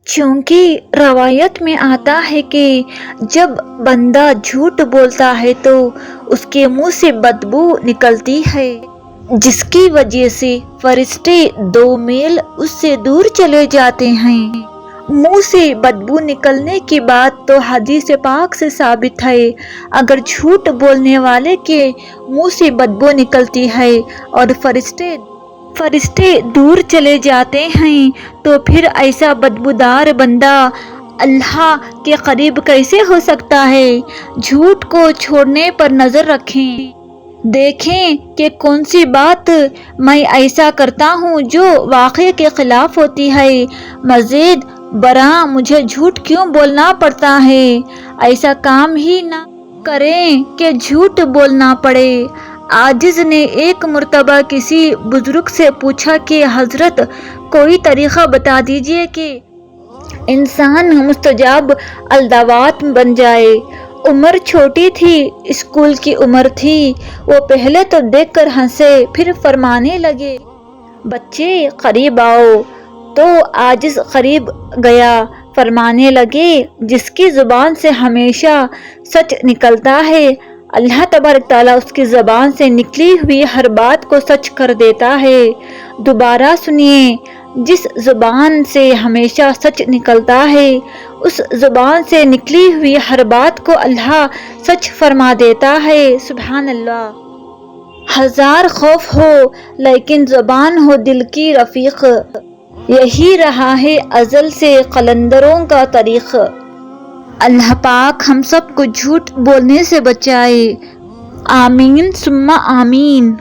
چونکہ روایت میں آتا ہے کہ جب بندہ جھوٹ بولتا ہے تو اس کے منہ سے بدبو نکلتی ہے، جس کی وجہ سے فرشتے 2 میل اس سے دور چلے جاتے ہیں۔ منہ سے بدبو نکلنے کی بات تو حدیث پاک سے ثابت ہے۔ اگر جھوٹ بولنے والے کے منہ سے بدبو نکلتی ہے اور فرشتے دور چلے جاتے ہیں تو پھر ایسا بدبودار بندہ اللہ کے قریب کیسے ہو سکتا ہے؟ جھوٹ کو چھوڑنے پر نظر رکھیں، دیکھیں کہ کون سی بات میں ایسا کرتا ہوں جو واقعے کے خلاف ہوتی ہے۔ مزید برآں مجھے جھوٹ کیوں بولنا پڑتا ہے؟ ایسا کام ہی نہ کریں کہ جھوٹ بولنا پڑے۔ عاجز نے ایک مرتبہ کسی بزرگ سے پوچھا کہ حضرت کوئی طریقہ بتا دیجئے کہ انسان مستجاب الدعوات بن جائے۔ عمر چھوٹی تھی، اسکول کی عمر تھی۔ وہ پہلے تو دیکھ کر ہنسے، پھر فرمانے لگے، بچے قریب آؤ۔ تو عاجز قریب گیا، فرمانے لگے، جس کی زبان سے ہمیشہ سچ نکلتا ہے اللہ تبارک تعالیٰ اس کی زبان سے نکلی ہوئی ہر بات کو سچ کر دیتا ہے۔ دوبارہ سنیے، جس زبان سے ہمیشہ سچ نکلتا ہے اس زبان سے نکلی ہوئی ہر بات کو اللہ سچ فرما دیتا ہے۔ سبحان اللہ۔ 1000 خوف ہو لیکن زبان ہو دل کی رفیق، یہی رہا ہے ازل سے قلندروں کا طریق۔ اللہ پاک ہم سب کو جھوٹ بولنے سے بچائے، آمین ثم آمین۔